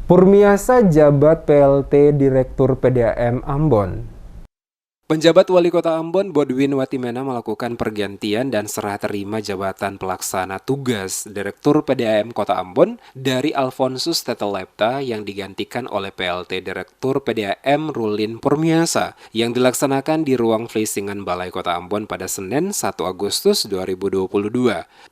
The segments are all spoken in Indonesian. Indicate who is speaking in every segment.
Speaker 1: Purmiasa jabat PLT Direktur PDAM Ambon. Penjabat Wali Kota Ambon, Bodwin Watimena melakukan pergantian dan serah terima jabatan pelaksana tugas Direktur PDAM Kota Ambon dari Alfonsus Tetelepta yang digantikan oleh PLT Direktur PDAM Rulin Purmiasa yang dilaksanakan di ruang Fleisingan Balai Kota Ambon pada Senin 1 Agustus 2022.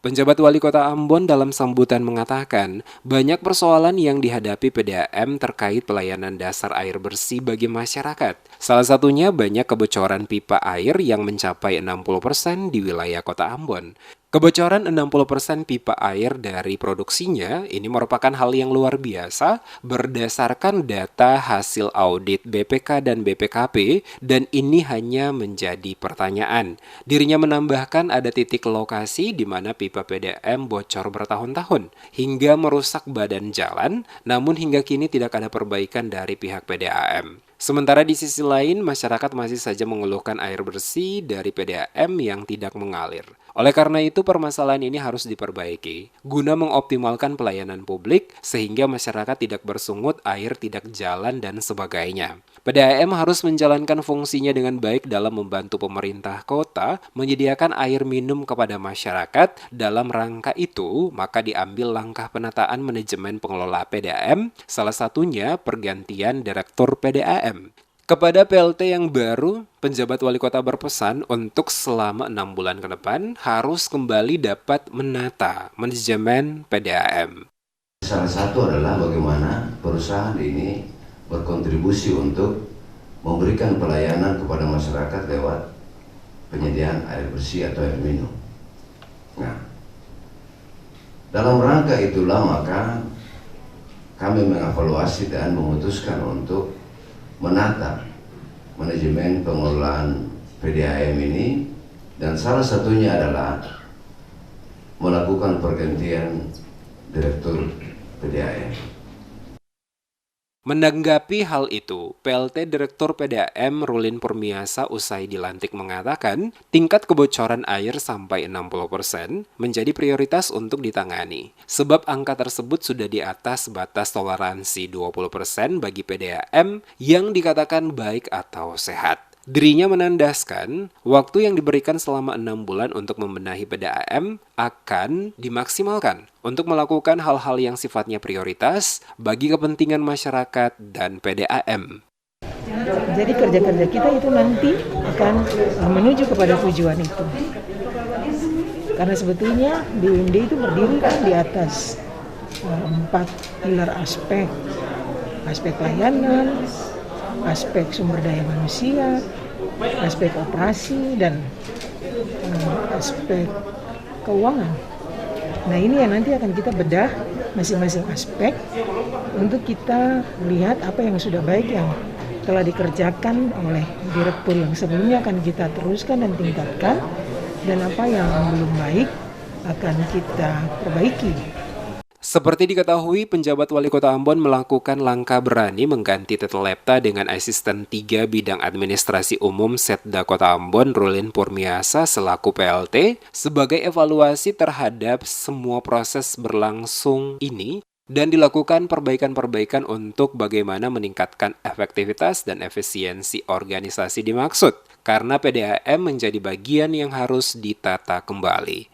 Speaker 1: Penjabat Wali Kota Ambon dalam sambutan mengatakan, banyak persoalan yang dihadapi PDAM terkait pelayanan dasar air bersih bagi masyarakat. Salah satunya banyak kebocoran pipa air yang mencapai 60% di wilayah Kota Ambon. Kebocoran 60% pipa air dari produksinya ini merupakan hal yang luar biasa berdasarkan data hasil audit BPK dan BPKP dan ini hanya menjadi pertanyaan. Dirinya menambahkan ada titik lokasi di mana pipa PDAM bocor bertahun-tahun hingga merusak badan jalan, namun hingga kini tidak ada perbaikan dari pihak PDAM. Sementara di sisi lain, masyarakat masih saja mengeluhkan air bersih dari PDAM yang tidak mengalir. Oleh karena itu, permasalahan ini harus diperbaiki, guna mengoptimalkan pelayanan publik sehingga masyarakat tidak bersungut, air tidak jalan, dan sebagainya. PDAM harus menjalankan fungsinya dengan baik dalam membantu pemerintah kota menyediakan air minum kepada masyarakat. Dalam rangka itu, maka diambil langkah penataan manajemen pengelola PDAM, salah satunya pergantian Direktur PDAM. Kepada PLT yang baru, penjabat wali kota berpesan untuk selama 6 bulan ke depan harus kembali dapat menata manajemen PDAM.
Speaker 2: Salah satu adalah bagaimana perusahaan ini berkontribusi untuk memberikan pelayanan kepada masyarakat lewat penyediaan air bersih atau air minum. Nah, dalam rangka itulah maka kami mengevaluasi dan memutuskan untuk menata manajemen pengelolaan PDAM ini dan salah satunya adalah melakukan pergantian Direktur PDAM.
Speaker 1: Menanggapi hal itu, PLT Direktur PDAM Rulin Purmiasa usai dilantik mengatakan tingkat kebocoran air sampai 60% menjadi prioritas untuk ditangani. Sebab angka tersebut sudah di atas batas toleransi 20% bagi PDAM yang dikatakan baik atau sehat. Dirinya menandaskan, waktu yang diberikan selama 6 bulan untuk membenahi PDAM akan dimaksimalkan untuk melakukan hal-hal yang sifatnya prioritas bagi kepentingan masyarakat dan PDAM.
Speaker 3: Jadi kerja-kerja kita itu nanti akan menuju kepada tujuan itu. Karena sebetulnya BUMD itu berdiri kan di atas 4 pilar aspek pelayanan, aspek sumber daya manusia, aspek operasi, dan aspek keuangan. Nah, ini yang nanti akan kita bedah masing-masing aspek untuk kita lihat apa yang sudah baik yang telah dikerjakan oleh direktur yang sebelumnya akan kita teruskan dan tingkatkan, dan apa yang belum baik akan kita perbaiki.
Speaker 1: Seperti diketahui, penjabat wali kota Ambon melakukan langkah berani mengganti Tetelepta dengan asisten 3 bidang administrasi umum Setda Kota Ambon Rulin Purmiasa selaku PLT sebagai evaluasi terhadap semua proses berlangsung ini dan dilakukan perbaikan-perbaikan untuk bagaimana meningkatkan efektivitas dan efisiensi organisasi dimaksud, karena PDAM menjadi bagian yang harus ditata kembali.